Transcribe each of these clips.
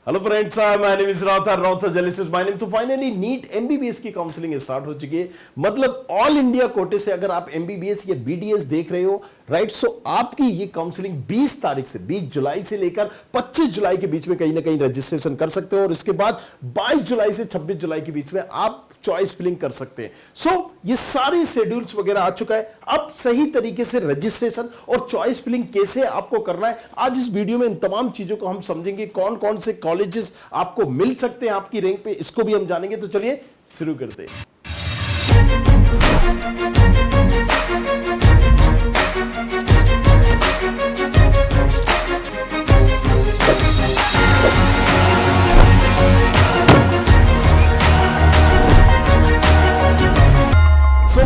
Hello friends, my name is राउथ जलिसिस my name. तो फाइनली नीट एमबीबीएस की काउंसलिंग स्टार्ट हो चुकी है। मतलब ऑल इंडिया कोटे से अगर आप एमबीबीएस या बीडीएस देख रहे हो, राइट, सो आपकी ये काउंसलिंग 20 तारीख से 20 जुलाई से लेकर 25 जुलाई के बीच में कहीं ना कहीं रजिस्ट्रेशन कर सकते हो और इसके बाद 22 जुलाई से 26 जुलाई के बीच में आप चॉइस फिलिंग कर सकते हैं। सो ये सारे शेड्यूल्स वगैरह आ चुका है। अब सही तरीके से रजिस्ट्रेशन और चॉइस फिलिंग कैसे आपको करना है, आज इस वीडियो में इन तमाम चीजों को हम समझेंगे। कौन कौन से कॉलेजेस आपको मिल सकते हैं आपकी रैंक पे, इसको भी हम जानेंगे। तो चलिए शुरू करते हैं।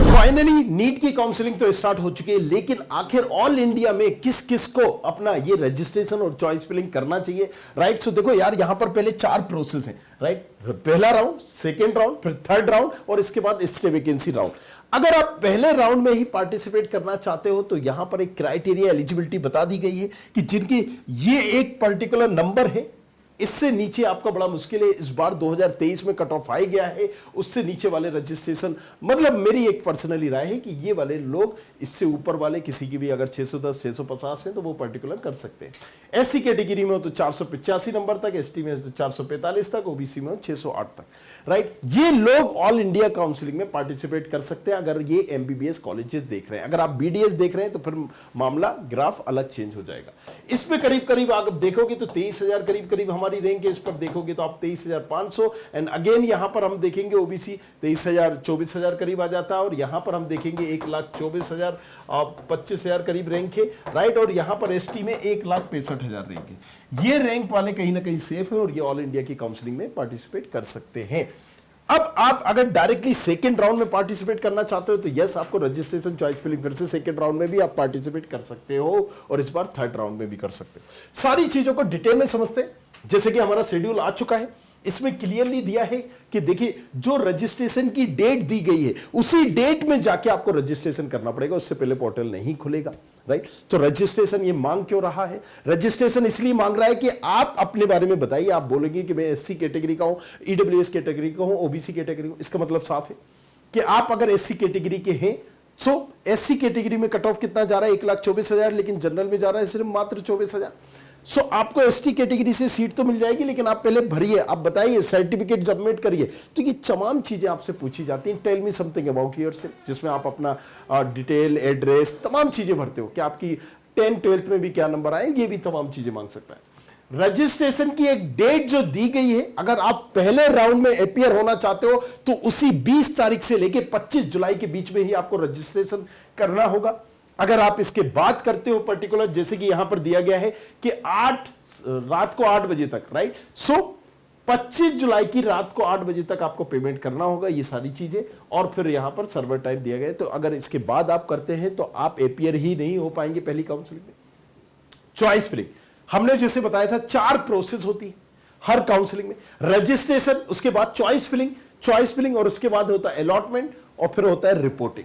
फाइनली नीट की काउंसलिंग तो स्टार्ट हो चुकी है, लेकिन आखिर ऑल इंडिया में किस किस को अपना ये रजिस्ट्रेशन और चॉइस फिलिंग करना चाहिए, राइट। सो देखो यार, यहां पर पहले 4 प्रोसेस हैं, राइट। पहला राउंड, सेकेंड राउंड, फिर थर्ड राउंड और इसके बाद स्टे वैकेंसी राउंड। अगर आप पहले राउंड में ही पार्टिसिपेट करना चाहते हो तो यहां पर एक क्राइटेरिया एलिजिबिलिटी बता दी गई है कि जिनकी ये एक पर्टिकुलर नंबर है, इससे नीचे आपका बड़ा मुश्किल है। इस बार 2023 में कट ऑफ आ गया है, उससे नीचे वाले रजिस्ट्रेशन, मतलब मेरी एक पर्सनली राय है कि ये वाले लोग, इससे ऊपर वाले किसी की भी अगर 610 650 है तो वो पर्टिकुलर कर सकते हैं। एससी कैटेगरी में हो तो 485 नंबर तक, एसटी में हो तो 445 तक, ओबीसी में हो 608 तक, राइट। ये लोग ऑल इंडिया काउंसलिंग में पार्टिसिपेट कर सकते हैं अगर ये एमबीबीएस कॉलेजेस देख रहे हैं। अगर आप बीडीएस देख रहे हैं तो फिर मामला ग्राफ अलग चेंज हो जाएगा। इसमें करीब करीब आप देखोगे तो 23,000 करीब करीब हमारी रैंक है। इस पर देखोगे तो आप 23,500, एंड अगेन यहां पर हम देखेंगे ओबीसी 23,000 24,000 करीब आ जाता है, और यहां पर हम देखेंगे 1,24,000 और 25,000 करीब रैंक है, राइट। और यहां पर एसटी में 1,65,000 रैंक है। ये रैंक वाले कहीं ना कहीं सेफ है और ये ऑल इंडिया की काउंसलिंग में पार्टिसिपेट कर सकते हैं। अब आप अगर डायरेक्टली सेकंड राउंड में पार्टिसिपेट करना चाहते हो तो यस, आपको रजिस्ट्रेशन चॉइस फिलिंग फिर से सेकंड राउंड में भी आप पार्टिसिपेट कर सकते हो और इस बार थर्ड राउंड में भी कर सकते हो। सारी चीजों को डिटेल में समझते हैं। जैसे कि हमारा शेड्यूल आ चुका है, इसमें क्लियरली दिया है कि देखिए, जो रजिस्ट्रेशन की डेट दी गई है उसी डेट में जाके आपको रजिस्ट्रेशन करना पड़ेगा, उससे पहले पोर्टल नहीं खुलेगा, राइट। तो रजिस्ट्रेशन ये मांग क्यों रहा है? रजिस्ट्रेशन इसलिए मांग रहा है कि आप अपने बारे में बताइए। आप बोलेंगे कि मैं एससी कैटेगरी का हूं, ईडब्ल्यूएस कैटेगरी का हूं, ओबीसी कैटेगरी हूं। इसका मतलब साफ है कि आप अगर एससी कैटेगरी के हैं, सो एससी कैटेगरी में कट ऑफ कितना जा रहा है? 1,24,000, लेकिन जनरल में जा रहा है सिर्फ मात्र 24,000। सो आपको एसटी कैटेगरी से सीट तो मिल जाएगी, लेकिन आप पहले भरिए, आप बताइए, सर्टिफिकेट सबमिट करिए। तो ये तमाम चीजें आपसे पूछी जाती हैं। Tell me something about yourself, जिसमें आप अपना डिटेल, एड्रेस, तमाम चीजें भरते हो कि आपकी 10th 12th में भी क्या नंबर आए, ये भी तमाम चीजें मांग सकता है। रजिस्ट्रेशन की एक डेट जो दी गई है, अगर आप पहले राउंड में अपियर होना चाहते हो तो उसी 20 तारीख से लेकर 25 जुलाई के बीच में ही आपको रजिस्ट्रेशन करना होगा। अगर आप इसके बात करते हो पर्टिकुलर, जैसे कि यहां पर दिया गया है कि रात को 8 बजे तक, राइट। सो 25 जुलाई की रात को 8 बजे तक आपको पेमेंट करना होगा, ये सारी चीजें। और फिर यहां पर सर्वर टाइम दिया गया है, तो अगर इसके बाद आप करते हैं तो आप एपियर ही नहीं हो पाएंगे पहली काउंसलिंग में। चॉइस फिलिंग हमने जैसे बताया था, 4 प्रोसेस होती है हर काउंसलिंग में। रजिस्ट्रेशन, उसके बाद चॉइस फिलिंग और उसके बाद होता है अलॉटमेंट और फिर होता है रिपोर्टिंग।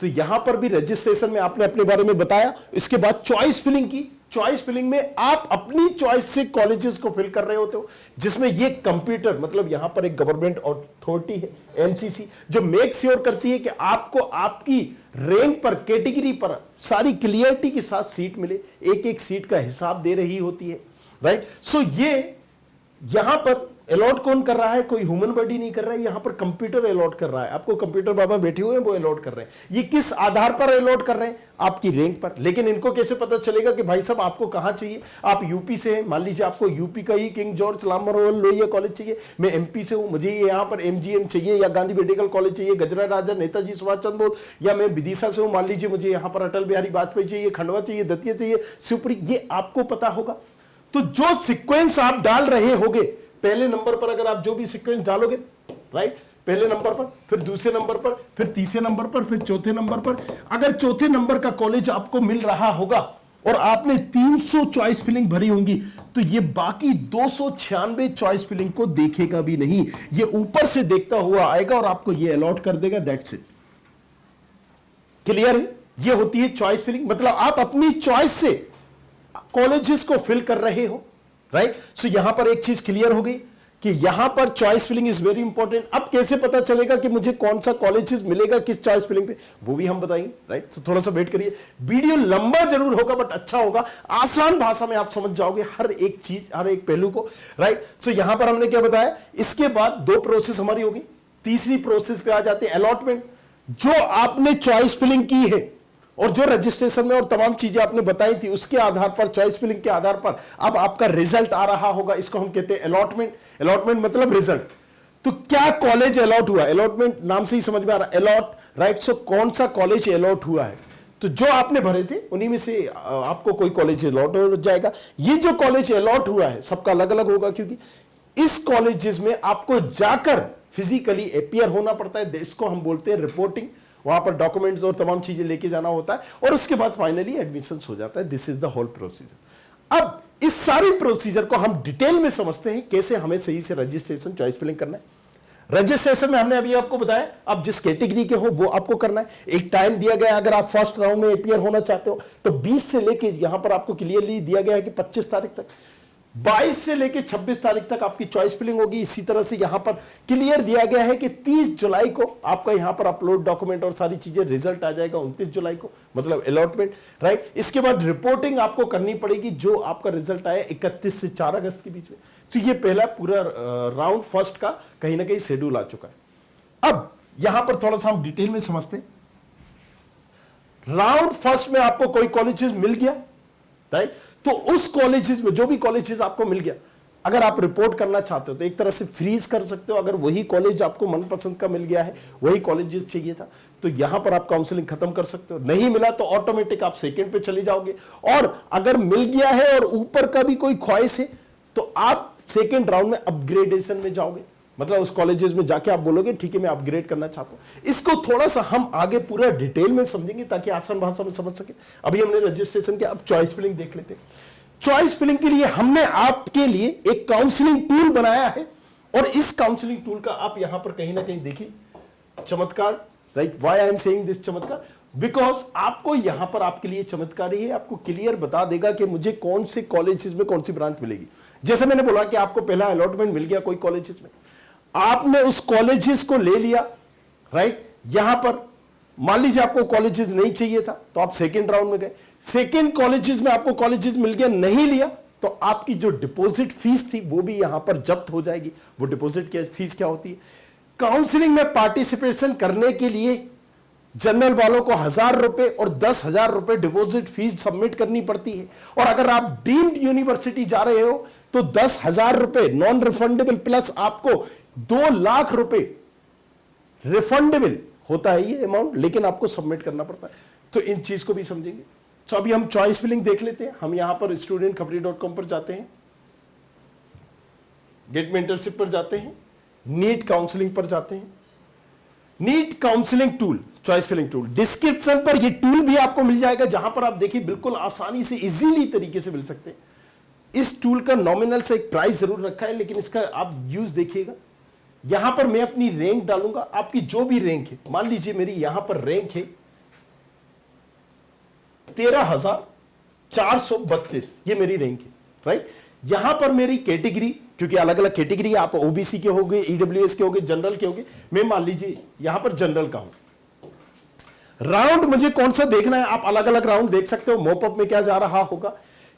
तो यहां पर भी रजिस्ट्रेशन में आपने अपने बारे में बताया, इसके बाद चॉइस फिलिंग की। चॉइस फिलिंग में आप अपनी चॉइस से कॉलेजेस को फिल कर रहे होते हो, जिसमें ये कंप्यूटर, मतलब यहां पर एक गवर्नमेंट अथॉरिटी है एनसीसी, जो मेक श्योर करती है कि आपको आपकी रैंक पर, कैटेगरी पर सारी क्लियरिटी के साथ सीट मिले। एक एक सीट का हिसाब दे रही होती है, राइट। सो ये यहां पर अलॉट कौन कर रहा है? कोई ह्यूमन बॉडी नहीं कर रहा है, यहां पर कंप्यूटर अलॉट कर रहा है। आपको कंप्यूटर बाबा बैठे हुए हैं, वो अलॉट कर रहे हैं। ये किस आधार पर अलॉट कर रहे हैं? आपकी रैंक पर। लेकिन इनको कैसे पता चलेगा कि भाई साहब आपको कहां चाहिए? आप यूपी से हैं, मान लीजिए आपको यूपी का ही किंग जॉर्ज लामरोल लोहिया कॉलेज चाहिए। मैं एमपी से हूं, मुझे यहां पर एमजीएम चाहिए, या गांधी मेडिकल कॉलेज चाहिए, गजरा राजा नेताजी सुभाष चंद्र बोस, या मैं विदिशा से हूं, मान लीजिए मुझे यहां पर अटल बिहारी वाजपेयी चाहिए, खंडवा चाहिए, दतिया चाहिए, शिवपुरी, ये आपको पता होगा। तो जो सीक्वेंस आप डाल रहे होगे, पहले नंबर पर अगर आप जो भी सीक्वेंस डालोगे, राइट, पहले नंबर पर, फिर दूसरे नंबर पर, फिर तीसरे नंबर पर, फिर चौथे नंबर पर, अगर चौथे नंबर का कॉलेज आपको मिल रहा होगा और आपने 300 चॉइस फिलिंग भरी होंगी, तो ये बाकी 296 चॉइस फिलिंग को देखेगा भी नहीं, ये ऊपर से देखता हुआ आएगा और आपको ये अलॉट कर देगा। That's it. क्लियर है? ये होती है चॉइस फिलिंग। मतलब आप अपनी चॉइस से कॉलेजेस को फिल कर रहे हो, राइट। सो यहां पर एक चीज क्लियर हो गई कि यहां पर choice filling is very important. अब कैसे पता चलेगा कि मुझे कौन सा कॉलेजेस मिलेगा किस चॉइस फिलिंग पे, वो भी हम बताएंगे, राइट। तो थोड़ा सा वेट करिए, वीडियो लंबा जरूर होगा बट अच्छा होगा, आसान भाषा में आप समझ जाओगे हर एक चीज, हर एक पहलू को, राइट। सो यहां पर हमने क्या बताया, इसके बाद दो प्रोसेस हमारी होगी, तीसरी प्रोसेस पे आ जाते हैं अलॉटमेंट। जो आपने चॉइस फिलिंग की है और जो रजिस्ट्रेशन में और तमाम चीजें आपने बताई थी उसके आधार पर, चॉइस फिलिंग के आधार पर अब आपका रिजल्ट आ रहा होगा, इसको हम कहते हैं अलॉटमेंट। अलॉटमेंट मतलब रिजल्ट। तो क्या कॉलेज अलॉट हुआ, अलॉटमेंट नाम से ही समझ में आ रहा है, अलॉट, राइट। सो कौन सा कॉलेज अलॉट हुआ है, तो जो आपने भरे थे उन्हीं में से आपको कोई कॉलेज अलॉट हो जाएगा। ये जो कॉलेज अलॉट हुआ है सबका अलग अलग होगा, क्योंकि इस कॉलेजेस में आपको जाकर फिजिकली अपीयर होना पड़ता है, इसको हम बोलते हैं रिपोर्टिंग। वहां पर डॉक्यूमेंट्स और तमाम चीजें लेके जाना होता है और उसके बाद फाइनली एडमिशन हो जाता है। This is the whole procedure. अब इस सारी प्रोसीजर को हम डिटेल में समझते हैं, कैसे हमें सही से रजिस्ट्रेशन चॉइस फिलिंग करना है। रजिस्ट्रेशन में हमने अभी आपको बताया, अब जिस कैटेगरी के हो वो आपको करना है। एक टाइम दिया गया, अगर आप फर्स्ट राउंड में अपीयर होना चाहते हो तो 20 से लेके यहां पर आपको क्लियरली दिया गया है कि 25 तारीख तक, 22 से लेके 26 तारीख तक आपकी चॉइस फिलिंग होगी। इसी तरह से यहां पर क्लियर दिया गया है कि 30 जुलाई को आपका यहां पर अपलोड डॉक्यूमेंट और सारी चीजें, रिजल्ट आ जाएगा 29 जुलाई को, मतलब अलॉटमेंट, राइट। इसके बाद रिपोर्टिंग आपको करनी पड़ेगी, जो आपका रिजल्ट आया 31 से 4 अगस्त के बीच में। तो ये पहला पूरा राउंड फर्स्ट का कहीं ना कहीं शेड्यूल आ चुका है। अब यहां पर थोड़ा सा हम डिटेल में समझते हैं। राउंड फर्स्ट में आपको कोई कॉलेजेस मिल गया, राइट। तो उस कॉलेजेस में, जो भी कॉलेजेस आपको मिल गया, अगर आप रिपोर्ट करना चाहते हो तो एक तरह से फ्रीज कर सकते हो। अगर वही कॉलेज आपको मनपसंद का मिल गया है, वही कॉलेजेस चाहिए था, तो यहां पर आप काउंसलिंग खत्म कर सकते हो। नहीं मिला तो ऑटोमेटिक आप सेकंड पे चले जाओगे। और अगर मिल गया है और ऊपर का भी कोई ख्वाहिश है तो आप सेकंड राउंड में अपग्रेडेशन में जाओगे, मतलब उस कॉलेजेस में जाके आप बोलोगे ठीक है मैं अपग्रेड करना चाहता हूं। इसको थोड़ा सा हम आगे पूरा डिटेल में समझेंगे ताकि आसान भाषा में समझ सके। अभी हमने रजिस्ट्रेशन किया, अब चॉइस फिलिंग देख लेते हैं। चॉइस फिलिंग के लिए हमने आपके लिए एक काउंसलिंग टूल बनाया है और इस काउंसलिंग टूल का आप यहां पर कहीं ना कहीं देखिए चमत्कार, right. Why I am saying this चमत्कार, बिकॉज आपको यहां पर आपके लिए चमत्कार ही है, आपको क्लियर बता देगा कि मुझे कौन से कॉलेजेस में कौन सी ब्रांच मिलेगी। जैसे मैंने बोला कि आपको पहला अलॉटमेंट मिल गया कोई कॉलेजेस में, आपने उस कॉलेजेस को ले लिया, राइट। यहां पर मान लीजिए आपको कॉलेजेस नहीं चाहिए था तो आप सेकंड राउंड में गए, सेकंड कॉलेजेस में आपको कॉलेजेस मिल गया, नहीं लिया तो आपकी जो डिपॉजिट फीस थी वो भी यहां पर जब्त हो जाएगी। वो डिपॉजिट फीस क्या होती है, काउंसलिंग में पार्टिसिपेशन करने के लिए जनरल वालों को 1000 रुपए और 10,000 रुपए डिपॉजिट फीस सबमिट करनी पड़ती है। और अगर आप डीम्ड यूनिवर्सिटी जा रहे हो तो 10,000 रुपए नॉन रिफंडेबल प्लस आपको 2 लाख रुपए रिफंडेबल होता है ये अमाउंट, लेकिन आपको सबमिट करना पड़ता है। तो इन चीज को भी समझेंगे। तो अभी हम चॉइस फिलिंग देख लेते हैं। हम यहां पर studentkhapri.com पर जाते हैं, गेट मेंटरशिप पर जाते हैं, नीट काउंसलिंग पर जाते हैं, NEET counselling tool, choice filling tool. Description पर ये टूल भी आपको मिल जाएगा, जहां पर आप देखिए बिल्कुल आसानी से इजीली तरीके से मिल सकते हैं। इस टूल का नॉमिनल से एक प्राइस जरूर रखा है, लेकिन इसका आप यूज देखिएगा। यहां पर मैं अपनी रैंक डालूंगा, आपकी जो भी रैंक है, मान लीजिए मेरी यहां पर रैंक है 13,432, ये मेरी रैंक है, राइट। यहां पर मेरी कैटेगरी, क्योंकि अलग अलग कैटेगरी, आप ओबीसी के होगे, ईडब्ल्यूएस के होगे, जनरल के होगे, मैं मान लीजिए यहां पर जनरल का हूं। राउंड मुझे कौन सा देखना है, आप अलग अलग राउंड देख सकते हो। मोपअप में क्या जा रहा होगा,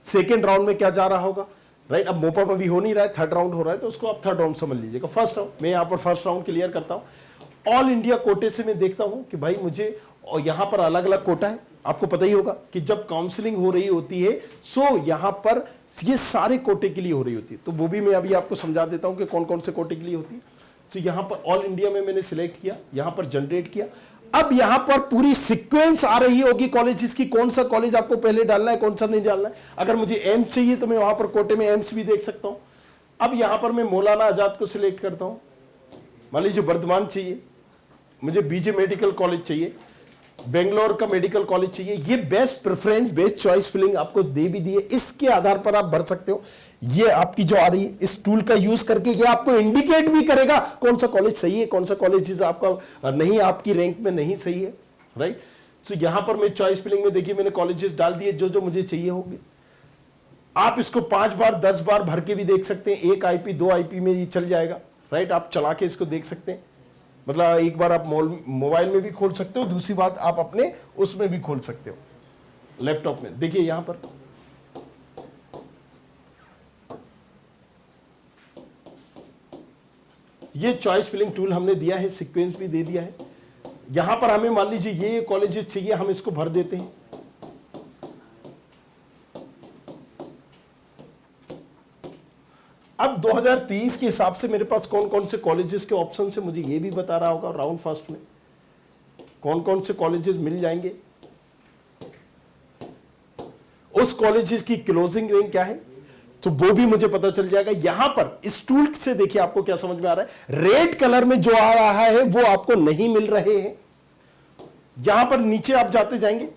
सेकेंड राउंड में क्या जा रहा होगा, राइट। अब मोपअप अभी हो नहीं रहा है, थर्ड राउंड हो रहा है, तो उसको आप थर्ड राउंड समझ लीजिएगा। फर्स्ट राउंड, मैं यहां पर फर्स्ट राउंड क्लियर करता हूं। ऑल इंडिया कोटे से मैं देखता हूं कि भाई मुझे, और यहां पर अलग अलग कोटा है, आपको पता ही होगा कि जब काउंसलिंग हो रही होती है सो यहां पर ये सारे कोटे के लिए हो रही होती है। तो वो भी मैं अभी आपको समझा देता हूं कि कौन कौन से कोटे के लिए होती है। तो यहां पर ऑल इंडिया में मैंने सिलेक्ट किया, यहां पर जनरेट किया। अब यहां पर पूरी सीक्वेंस आ रही होगी कॉलेजेस की, कौन सा कॉलेज आपको पहले डालना है, कौन सा नहीं डालना है। अगर मुझे एम्स चाहिए तो मैं वहां पर कोटे में एम्स भी देख सकता हूं। अब यहां पर मैं मौलाना आजाद को सिलेक्ट करता हूं। मान लीजिए वर्धमान चाहिए, मुझे बीजे मेडिकल कॉलेज चाहिए, बेंगलोर का मेडिकल कॉलेज चाहिए। ये best preference, best choice filling आपको दे भी दी है, इसके आधार पर आप भर सकते हो। ये आपकी जो आ रही है, इस टूल का यूज करके ये आपको इंडिकेट भी करेगा कौन सा कॉलेज सही है, कौन सा कॉलेज आपका नहीं, आपकी रैंक में नहीं सही है, राइट। तो यहां पर मैं चॉइस फिलिंग में देखिए मैंने कॉलेजेस डाल दिए जो जो मुझे चाहिए होंगे। आप इसको 5 बार 10 बार भर के भी देख सकते हैं, एक आईपी 2 आईपी में ये चल जाएगा, राइट। आप चला के इसको देख सकते हैं, मतलब एक बार आप मोबाइल में भी खोल सकते हो, दूसरी बात आप अपने उसमें भी खोल सकते हो, लैपटॉप में। देखिए यहां पर ये चॉइस फिलिंग टूल हमने दिया है, सीक्वेंस भी दे दिया है। यहां पर हमें मान लीजिए ये कॉलेजेस चाहिए, हम इसको भर देते हैं। अब 2023 के हिसाब से मेरे पास कौन कौन से कॉलेजेस के ऑप्शन है मुझे ये भी बता रहा होगा, राउंड फर्स्ट में कौन कौन से कॉलेजेस मिल जाएंगे, उस कॉलेजेस की क्लोजिंग रैंक क्या है, तो वो भी मुझे पता चल जाएगा। यहां पर इस टूल से देखिए आपको क्या समझ में आ रहा है, रेड कलर में जो आ रहा है वो आपको नहीं मिल रहे हैं। यहां पर नीचे आप जाते जाएंगे,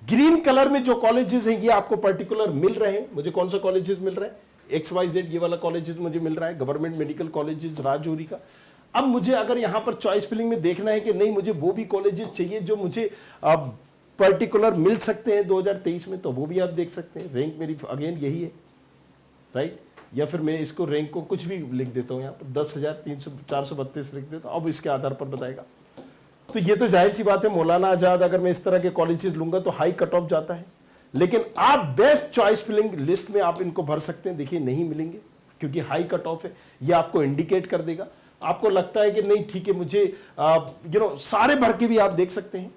ग्रीन कलर में जो कॉलेजेस हैं ये आपको पर्टिकुलर मिल रहे हैं। मुझे कौन सा कॉलेजेस मिल रहा है, XYZ ये वाला कॉलेजेस मुझे मिल रहा है, गवर्नमेंट मेडिकल कॉलेजेस राजौरी का। अब मुझे अगर यहां पर चॉइस फिलिंग में देखना है कि नहीं मुझे वो भी कॉलेजेस चाहिए जो मुझे पर्टिकुलर मिल सकते हैं 2023 में, तो वो भी आप देख सकते हैं। रैंक मेरी अगेन यही है, राइट। या फिर मैं इसको रैंक को कुछ भी लिख देता हूं, यहाँ पर 10,432 लिख देता हूं, अब इसके आधार पर बताएगा। तो ये तो जाहिर सी बात है, मौलाना आजाद अगर मैं इस तरह के कॉलेजेस लूंगा तो हाई कट ऑफ जाता है, लेकिन आप बेस्ट चॉइस फिलिंग लिस्ट में आप इनको भर सकते हैं। देखिए नहीं मिलेंगे क्योंकि हाई कट ऑफ है, ये आपको इंडिकेट कर देगा। आपको लगता है कि नहीं ठीक है मुझे सारे भर के भी आप देख सकते हैं।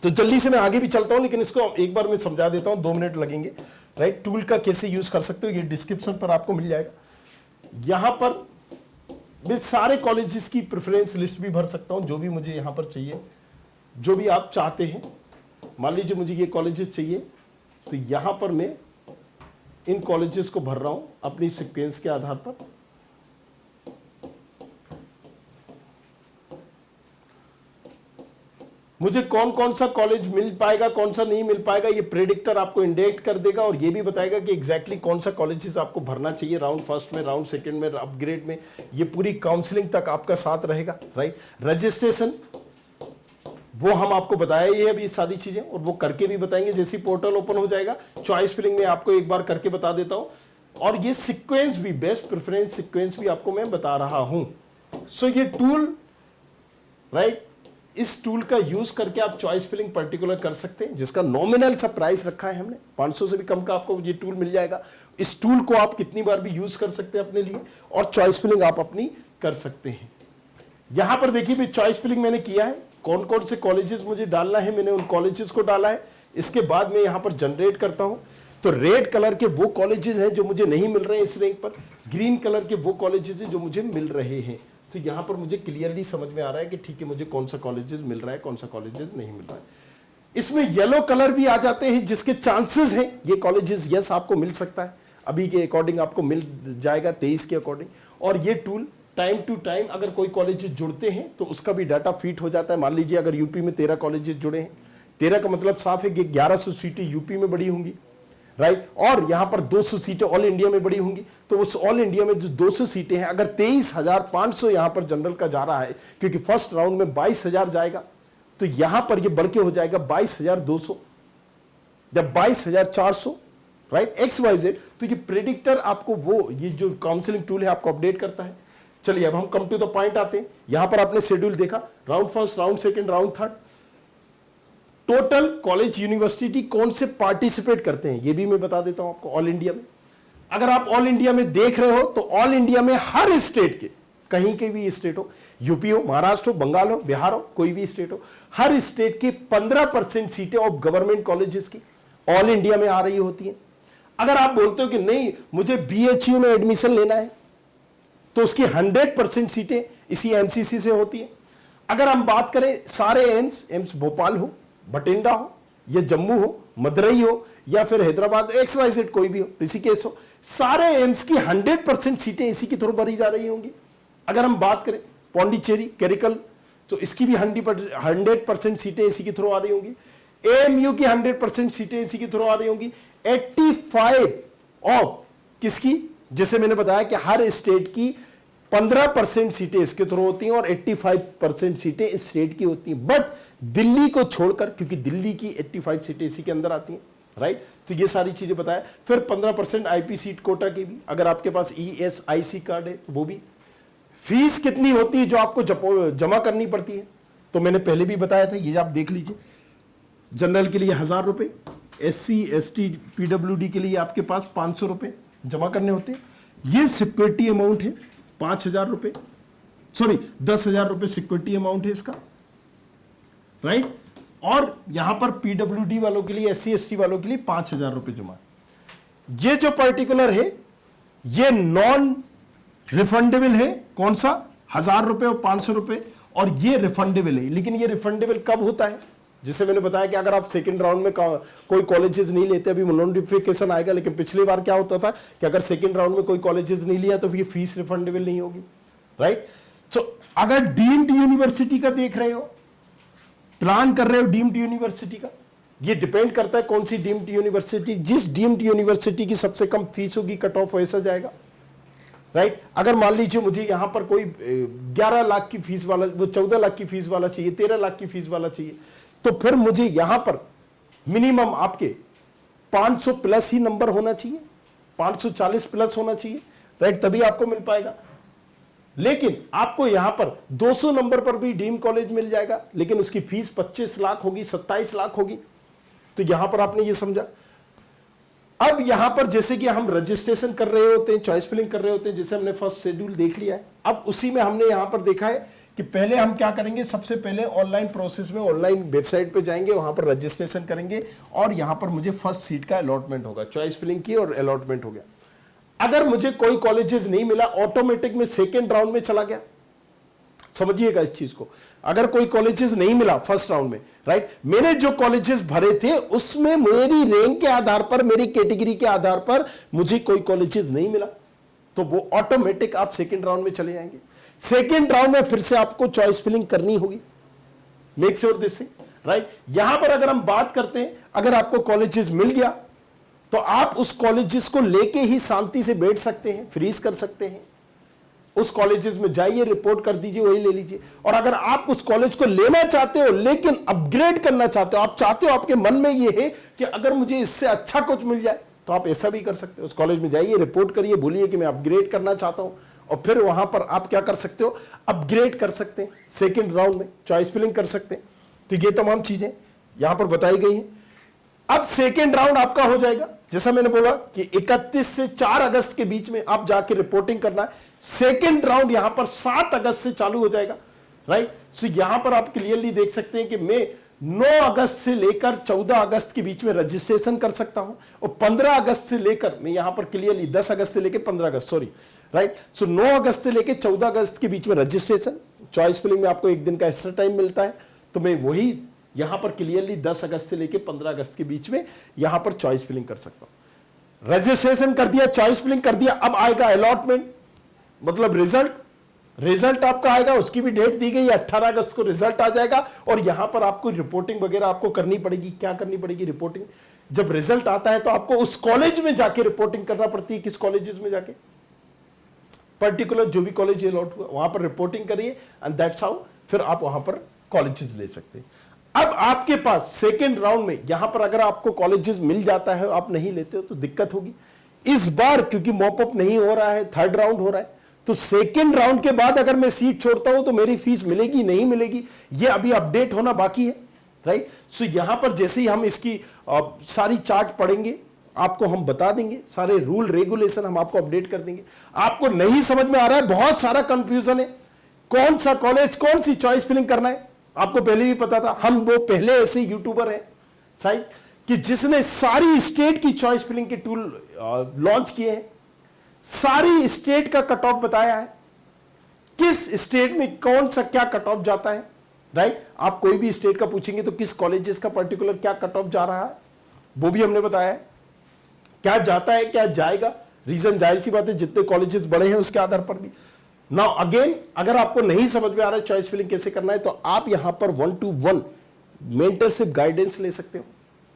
तो जल्दी से मैं आगे भी चलता हूं, लेकिन इसको एक बार मैं समझा देता हूं, 2 मिनट लगेंगे, राइट। टूल का कैसे यूज कर सकते हो ये डिस्क्रिप्शन पर आपको मिल जाएगा। यहां पर मैं सारे कॉलेजेस की प्रेफरेंस लिस्ट भी भर सकता हूं, जो भी मुझे यहां पर चाहिए, जो भी आप चाहते हैं। मान लीजिए मुझे ये कॉलेजेस चाहिए, तो यहां पर मैं इन कॉलेजेस को भर रहा हूं अपनी सीक्वेंस के आधार पर। मुझे कौन कौन सा कॉलेज मिल पाएगा कौन सा नहीं मिल पाएगा ये प्रेडिक्टर आपको इंडिकेट कर देगा, और ये भी बताएगा कि एग्जैक्टली कौन सा कॉलेजेस आपको भरना चाहिए, राउंड फर्स्ट में, राउंड सेकंड में, अपग्रेड में। ये पूरी काउंसलिंग तक आपका साथ रहेगा, राइट। रजिस्ट्रेशन वो हम आपको बताया ही है अभी सारी चीजें, और वो करके भी बताएंगे जैसे पोर्टल ओपन हो जाएगा। चॉइस फिलिंग में आपको एक बार करके बता देता हूं, और ये सीक्वेंस भी, बेस्ट प्रेफरेंस सीक्वेंस भी आपको मैं बता रहा हूं। सो ये टूल, राइट, इस टूल का यूज करके आप चॉइस फिलिंग पर्टिकुलर कर सकते हैं, जिसका नॉमिनल सा प्राइस रखा है हमने, 500 से भी कम का आपको ये टूल मिल जाएगा। इस टूल को आप कितनी बार भी यूज कर सकते हैं अपने लिए, और चॉइस फिलिंग आप अपनी कर सकते हैं। यहां पर देखिए भी चॉइस फिलिंग मैंने किया है, कौन कौन से कॉलेजेस मुझे डालना है, मैंने उन कॉलेजेस को डाला है। इसके बाद मैं यहां पर जनरेट करता हूं, तो रेड कलर के वो कॉलेजेस हैं जो मुझे नहीं मिल रहे हैं इस रैंक पर, ग्रीन कलर के वो कॉलेजेस हैं जो मुझे मिल रहे हैं। तो यहां पर मुझे क्लियरली समझ में आ रहा है कि ठीक है मुझे कौन सा कॉलेजेस मिल रहा है, कौन सा कॉलेजेस नहीं मिल रहा है। इसमें येलो कलर भी आ जाते हैं जिसके चांसेस हैं ये कॉलेजेस यस आपको मिल सकता है, अभी के अकॉर्डिंग आपको मिल जाएगा 23 के अकॉर्डिंग। और ये टूल टाइम टू टाइम अगर कोई कॉलेजेस जुड़ते हैं तो उसका भी डाटा फीट हो जाता है। मान लीजिए अगर यूपी में 13 कॉलेजेस जुड़े हैं, 13 का मतलब साफ है कि 1100 सीटें यूपी में बड़ी होंगी, राइट, और यहां पर 200 सीटें ऑल इंडिया में बड़ी होंगी। तो उस ऑल इंडिया में जो 200 सीटें हैं, अगर 23,500 यहां पर जनरल का जा रहा है, क्योंकि फर्स्ट राउंड में 22,000 जाएगा, तो यहां पर ये बढ़ के हो जाएगा 22,200 या 22,400, राइट, XYZ। तो ये प्रेडिक्टर आपको वो ये जो काउंसलिंग टूल है आपको अपडेट करता है। चलिए अब हम कम टू द पॉइंट आते हैं। यहां पर आपने शेड्यूल देखा, round first, round second, round third, total college university कौन से पार्टिसिपेट करते हैं ये भी मैं बता देता हूं आपको। ऑल इंडिया में अगर आप ऑल इंडिया में देख रहे हो तो ऑल इंडिया में हर स्टेट के, कहीं के भी स्टेट हो, यूपी हो, महाराष्ट्र हो, बंगाल हो, बिहार हो, कोई भी स्टेट हो, हर स्टेट की 15% सीटें ऑफ गवर्नमेंट कॉलेजेस की ऑल इंडिया में आ रही होती हैं। अगर आप बोलते हो कि नहीं मुझे BHU में एडमिशन लेना है, तो उसकी 100% सीटें इसी MCC से होती है। अगर हम बात करें सारे एम्स भोपाल हो, बठिंडा हो, या जम्मू हो, मदुरई हो, या फिर हैदराबाद, XYZ कोई भी हो, ऋषिकेश हो, सारे एम्स की 100% सीटें इसी के थ्रू भरी जा रही होंगी। अगर हम बात करें पौंडीचेरी, कैरिकल, तो इसकी भी 100% सीटें इसी के थ्रू आ रही होंगी। AMU की 100% सीटें इसी के थ्रू आ रही होंगी। 85 ऑफ किसकी, जैसे मैंने बताया कि हर स्टेट की 15% सीटें इसके थ्रू होती हैं और 85% सीटें इस स्टेट की होती हैं। बट दिल्ली को छोड़कर, क्योंकि दिल्ली की 85 सीटें इसी के अंदर आती हैं, राइट। तो ये सारी चीजें बताया। फिर 15% आईपी सीट कोटा की भी, अगर आपके पास ईएसआईसी कार्ड है वो भी। फीस कितनी होती है जो आपको जमा करनी पड़ती है, तो मैंने पहले भी बताया था, ये आप देख लीजिए। जनरल के लिए 1000 रुपए, एससी एसटी पीडब्ल्यूडी के लिए आपके पास 500 रुपए जमा करने होते हैं। ये सिक्योरिटी अमाउंट है 5000 रुपए, सॉरी 10,000 रुपए सिक्योरिटी अमाउंट है इसका, राइट। और यहां पर पीडब्ल्यूडी वालों के लिए, एससी एसटी वालों के लिए 5000 रुपए जमा। ये जो पर्टिकुलर है ये नॉन रिफंडेबल है, कौन सा, 1000 रुपए और 500 रुपए, और ये रिफंडेबल है। लेकिन ये रिफंडेबल कब होता है, जिसे मैंने बताया कि अगर आप सेकंड राउंड में कोई कॉलेजेस नहीं लेते, अभी नोटिफिकेशन आएगा, लेकिन पिछली बार क्या होता था कि अगर सेकंड राउंड में कोई कॉलेजेस नहीं लिया तो ये फीस रिफंडेबल नहीं होगी, राइट। सो अगर डीम्ड यूनिवर्सिटी का देख रहे हो, प्लान कर रहे हो डीम्ड यूनिवर्सिटी का, ये डिपेंड करता है कौन सी डीम्ड यूनिवर्सिटी, जिस डीम्ड यूनिवर्सिटी की सबसे कम फीस होगी कट ऑफ वैसा जाएगा, राइट। अगर मान लीजिए मुझे यहां पर कोई 11 लाख की फीस वाला, वो 14 लाख की फीस वाला चाहिए, 13 लाख की फीस वाला चाहिए, तो फिर मुझे यहां पर मिनिमम आपके 500 प्लस ही नंबर होना चाहिए, 540 प्लस होना चाहिए, राइट, तभी आपको मिल पाएगा। लेकिन आपको यहां पर 200 नंबर पर भी ड्रीम कॉलेज मिल जाएगा, लेकिन उसकी फीस 25 लाख होगी, 27 लाख होगी। तो यहां पर आपने ये समझा। अब यहां पर जैसे कि हम रजिस्ट्रेशन कर रहे होते हैं, चॉइस फिलिंग कर रहे होते हैं, जैसे हमने फर्स्ट शेड्यूल देख लिया है, अब उसी में हमने यहां पर देखा है कि पहले हम क्या करेंगे, सबसे पहले ऑनलाइन प्रोसेस में ऑनलाइन वेबसाइट पे जाएंगे, वहां पर रजिस्ट्रेशन करेंगे और यहां पर मुझे फर्स्ट सीट का अलॉटमेंट होगा, चॉइस फिलिंग की और अलॉटमेंट हो गया। अगर मुझे कोई कॉलेजेस नहीं मिला, ऑटोमेटिक में सेकेंड राउंड में चला गया। समझिएगा इस चीज को, अगर कोई कॉलेजेस नहीं मिला फर्स्ट राउंड में, राइट, मैंने जो कॉलेजेस भरे थे उसमें मेरी रैंक के आधार पर, मेरी कैटेगरी के आधार पर मुझे कोई कॉलेजेस नहीं मिला, तो वो ऑटोमेटिक आप सेकेंड राउंड में चले जाएंगे। सेकेंड राउंड में फिर से आपको चॉइस फिलिंग करनी होगी, मेक श्योर दिस, राइट। यहां पर अगर हम बात करते हैं, अगर आपको कॉलेजेस मिल गया तो आप उस कॉलेजेस को लेके ही शांति से बैठ सकते हैं, फ्रीज कर सकते हैं, उस कॉलेजेस में जाइए, रिपोर्ट कर दीजिए, वही ले लीजिए। और अगर आप उस कॉलेज को लेना चाहते हो लेकिन अपग्रेड करना चाहते हो, आप चाहते हो, आपके मन में ये है कि अगर मुझे इससे अच्छा कुछ मिल जाए, तो आप ऐसा भी कर सकते हो। उस कॉलेज में जाइए, रिपोर्ट करिए, बोलिए कि मैं अपग्रेड करना चाहता हूं, और फिर वहां पर आप क्या कर सकते हो, अपग्रेड कर सकते हैं, सेकेंड राउंड में चॉइस फिलिंग कर सकते हैं। तो ये तमाम चीजें यहां पर बताई गई हैं। अब सेकेंड राउंड आपका हो जाएगा, जैसा मैंने बोला कि 31 से 4 अगस्त के बीच में आप जाके रिपोर्टिंग करना है। सेकेंड राउंड यहां पर 7 अगस्त से चालू हो जाएगा, राइट। सो यहां पर आप क्लियरली देख सकते हैं कि मैं 9 अगस्त से लेकर 14 अगस्त के बीच में रजिस्ट्रेशन कर सकता हूं, और 15 अगस्त से लेकर, मैं यहां पर क्लियरली 10 अगस्त से लेकर 15 अगस्त, सॉरी, राइट। सो 9 अगस्त से लेकर 14 अगस्त के बीच में रजिस्ट्रेशन, चॉइस फिलिंग में आपको 1 दिन का एक्स्ट्रा टाइम मिलता है, तो मैं वही यहां पर क्लियरली 10 अगस्त से लेकर 15 अगस्त के बीच में यहां पर चॉइस फिलिंग कर सकता हूं। रजिस्ट्रेशन कर दिया, चॉइस फिलिंग कर दिया, अब आएगा अलॉटमेंट, मतलब रिजल्ट आपका आएगा, उसकी भी डेट दी गई है, 18 अगस्त को रिजल्ट आ जाएगा, और यहां पर आपको रिपोर्टिंग वगैरह आपको करनी पड़ेगी। क्या करनी पड़ेगी, रिपोर्टिंग। जब रिजल्ट आता है तो आपको उस कॉलेज में जाके रिपोर्टिंग करना पड़ती है। किस कॉलेजेस में जाके, पर्टिकुलर जो भी कॉलेज अलॉट हुआ वहां पर रिपोर्टिंग करिए, एंड दैट्स हाउ फिर आप वहां पर कॉलेजेस ले सकते हैं। अब आपके पास सेकेंड राउंड में यहां पर अगर आपको कॉलेजेस मिल जाता है, आप नहीं लेते हो तो दिक्कत होगी। इस बार क्योंकि मॉपअप नहीं हो रहा है, थर्ड राउंड हो रहा है, तो सेकेंड राउंड के बाद अगर मैं सीट छोड़ता हूं तो मेरी फीस मिलेगी नहीं मिलेगी, ये अभी अपडेट होना बाकी है, राइट। सो यहां पर जैसे ही हम इसकी सारी चार्ट पढ़ेंगे, आपको हम बता देंगे, सारे रूल रेगुलेशन हम आपको अपडेट कर देंगे। आपको नहीं समझ में आ रहा है, बहुत सारा कंफ्यूजन है, कौन सा कॉलेज, कौन सी चॉइस फिलिंग करना है, आपको पहले भी पता था। हम वो पहले ऐसे यूट्यूबर हैं साइड कि जिसने सारी स्टेट की चॉइस फिलिंग के टूल लॉन्च किए हैं, सारी स्टेट का कट ऑफ बताया है, किस स्टेट में कौन सा क्या कट ऑफ जाता है, राइट। आप कोई भी स्टेट का पूछेंगे तो किस कॉलेजेस का पर्टिकुलर क्या कट ऑफ जा रहा है, वो भी हमने बताया है। क्या जाता है, क्या जाएगा, रीजन जाहिर सी बात है, जितने कॉलेजेस बड़े हैं उसके आधार पर भी। नाउ अगेन, अगर आपको नहीं समझ में आ रहा है चॉइस फिलिंग कैसे करना है, तो आप यहां पर 1-to-1 मेंटरशिप गाइडेंस ले सकते हो,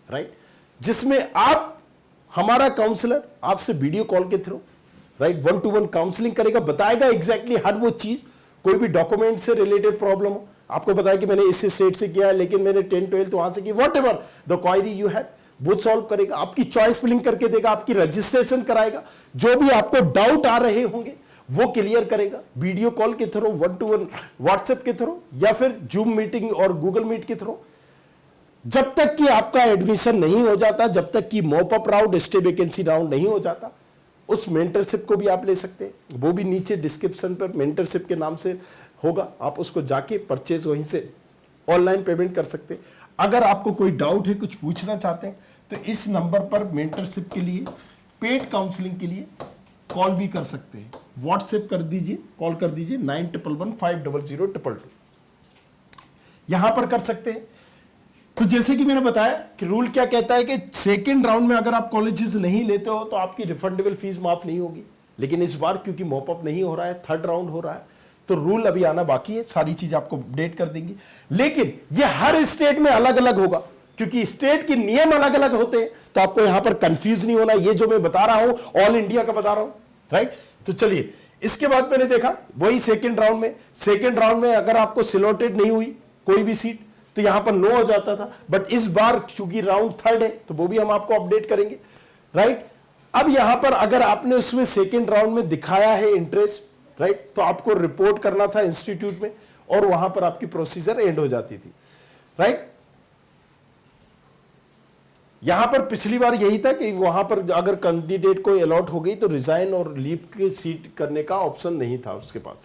राइट, जिसमें आप, हमारा काउंसलर आपसे वीडियो कॉल के थ्रू, राइट, 1-to-1 काउंसलिंग करेगा, बताएगा एग्जैक्टली हर वो चीज, कोई भी डॉक्यूमेंट से रिलेटेड प्रॉब्लम हो, आपको बताया कि मैंने इस स्टेट से किया है लेकिन मैंने 10-12 वहां से की, what ever the query you have, वो सॉल्व करेगा, आपकी चॉइस फिलिंग करके देगा, आपकी रजिस्ट्रेशन कराएगा, जो भी आपको डाउट आ रहे होंगे वो क्लियर करेगा, वीडियो कॉल के थ्रू, 1-to-1 व्हाट्सएप के थ्रू या फिर जूम मीटिंग और गूगल मीट के थ्रू। जब तक कि आपका एडमिशन नहीं हो जाता, जब तक कि mop up round, stay vacancy round नहीं हो जाता, उस मेंटरशिप को भी आप ले सकते हैं। वो भी नीचे डिस्क्रिप्शन पर मेंटरशिप के नाम से होगा, आप उसको जाके परचेज वहीं से ऑनलाइन पेमेंट कर सकते हैं। अगर आपको कोई डाउट है, कुछ पूछना चाहते हैं, तो इस नंबर पर मेंटरशिप के लिए, पेड काउंसलिंग के लिए कॉल भी कर सकते हैं। व्हाट्सएप कर दीजिए, कॉल कर दीजिए 9115000222, यहां पर कर सकते हैं। तो जैसे कि मैंने बताया कि रूल क्या कहता है कि सेकेंड राउंड में अगर आप कॉलेजेस नहीं लेते हो तो आपकी रिफंडेबल फीस माफ नहीं होगी। लेकिन इस बार क्योंकि मॉप अप नहीं हो रहा है, थर्ड राउंड हो रहा है, तो रूल अभी आना बाकी है, सारी चीज आपको अपडेट कर देंगी। लेकिन ये हर स्टेट में अलग अलग होगा, क्योंकि स्टेट के नियम अलग अलग होते हैं, तो आपको यहां पर कंफ्यूज नहीं होना। ये जो मैं बता रहा हूं ऑल इंडिया का बता रहा हूं, राइट। तो चलिए, इसके बाद मैंने देखा वही सेकेंड राउंड में अगर आपको सिलोटेड नहीं हुई कोई भी सीट तो यहां पर नो हो जाता था, बट इस बार चूंकि राउंड थर्ड है तो वो भी हम आपको अपडेट करेंगे, राइट। अब यहां पर अगर आपने उसमें सेकेंड राउंड में दिखाया है इंटरेस्ट, राइट, तो आपको रिपोर्ट करना था इंस्टीट्यूट में और वहां पर आपकी प्रोसीजर एंड हो जाती थी, राइट। यहां पर पिछली बार यही था कि वहां पर अगर कैंडिडेट को अलॉट हो गई तो रिजाइन और लीव की सीट करने का ऑप्शन नहीं था उसके पास।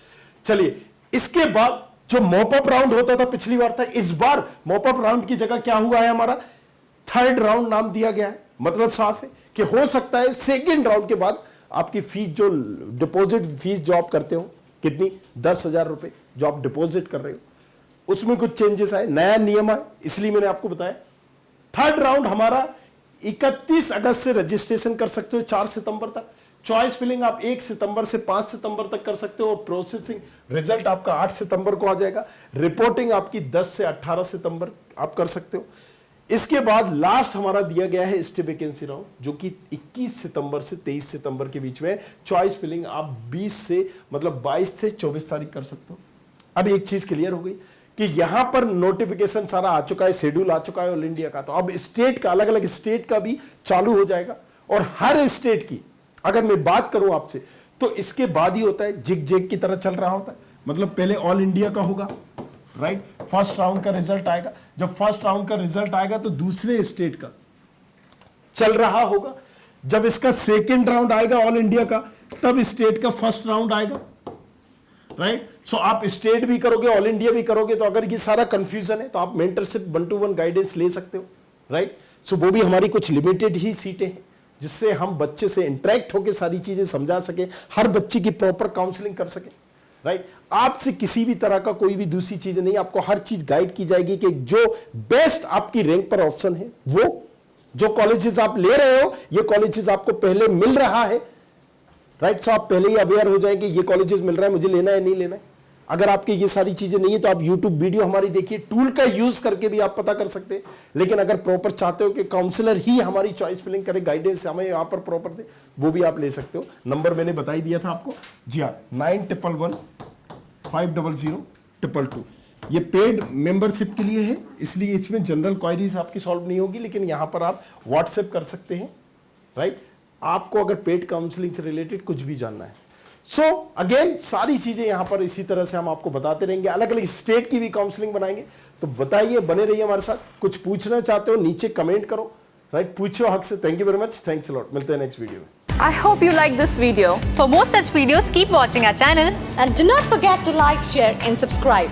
चलिए, इसके बाद जो मॉप अप राउंड होता था पिछली बार था, इस बार मॉप अप राउंड की जगह क्या हुआ है, हमारा थर्ड राउंड नाम दिया गया है। मतलब साफ है कि हो सकता है सेकेंड राउंड के बाद आपकी फीस, जो डिपॉजिट फीस जो आप करते हो, कितनी 10,000 रुपए जो आप डिपॉजिट कर रहे हो, उसमें कुछ चेंजेस आए, नया नियम आए, इसलिए मैंने आपको बताया। थर्ड राउंड हमारा 31 अगस्त से रजिस्ट्रेशन कर सकते हो 4 सितंबर तक। चॉइस फिलिंग आप 1 सितंबर से 5 सितंबर तक कर सकते हो और प्रोसेसिंग रिजल्ट आपका 8 सितंबर को आ जाएगा। रिपोर्टिंग आपकी 10 से 18 सितंबर आप कर सकते हो। इसके बाद लास्ट हमारा दिया गया है स्टे वैकेंसी राउंड, जो कि 21 सितंबर से 23 सितंबर के बीच में। चॉइस फिलिंग आप 22 से 24 तारीख कर सकते हो। अब एक चीज क्लियर हो गई कि यहां पर नोटिफिकेशन सारा आ चुका है, शेड्यूल आ चुका है ऑल इंडिया का, तो अब स्टेट का, अलग अलग स्टेट का भी चालू हो जाएगा। और हर स्टेट की अगर मैं बात करूं आपसे, तो इसके बाद ही होता है, जिग जैग की तरह चल रहा होता है। मतलब पहले ऑल इंडिया का होगा, राइट, फर्स्ट राउंड का रिजल्ट आएगा। जब फर्स्ट राउंड का रिजल्ट आएगा तो दूसरे स्टेट का चल रहा होगा। जब इसका सेकेंड राउंड आएगा ऑल इंडिया का, तब स्टेट का फर्स्ट राउंड आएगा, राइट। सो आप स्टेट भी करोगे, ऑल इंडिया भी करोगे, तो अगर ये सारा कंफ्यूजन है तो आप मेंटरशिप 1-to-1 गाइडेंस ले सकते हो, राइट। सो वो भी हमारी कुछ लिमिटेड ही सीटें हैं, जिससे हम बच्चे से इंटरेक्ट होकर सारी चीजें समझा सके, हर बच्चे की प्रॉपर काउंसलिंग कर सके, राइट। आपसे किसी भी तरह का कोई भी दूसरी चीज नहीं, आपको हर चीज गाइड की जाएगी कि जो बेस्ट आपकी रैंक पर ऑप्शन है, वो जो कॉलेजेस आप ले रहे हो, ये कॉलेजेस आपको पहले मिल रहा है, राइट। सो आप पहले ही अवेयर हो जाएंगे ये कॉलेजेस मिल रहा है, मुझे लेना है नहीं लेना है। अगर आपके ये सारी चीजें नहीं है तो आप YouTube वीडियो हमारी देखिए, टूल का यूज करके भी आप पता कर सकते हैं। लेकिन अगर प्रॉपर चाहते हो कि काउंसलर ही हमारी चॉइस फिलिंग करे, गाइडेंस हमें यहाँ पर प्रॉपर दे, वो भी आप ले सकते हो। नंबर मैंने बता ही दिया था आपको, जी हाँ, 9111500222। ये पेड मेंबरशिप के लिए है, इसलिए इसमें जनरल क्वायरीज आपकी सॉल्व नहीं होगी, लेकिन यहाँ पर आप व्हाट्सएप कर सकते हैं, राइट। आपको अगर पेड काउंसलिंग से रिलेटेड कुछ भी जानना है। सो अगेन सारी चीजें यहां पर इसी तरह से हम आपको बताते रहेंगे। अलग अलग स्टेट की भी काउंसलिंग बनाएंगे, तो बताइए, बने रहिए हमारे साथ। कुछ पूछना चाहते हो नीचे कमेंट करो, राइट, पूछो हक से। Thank you very much, thanks a lot. मिलते हैं नेक्स्ट वीडियो में। I hope you like this video. For more such videos, keep watching our channel and do not forget to like, share and subscribe.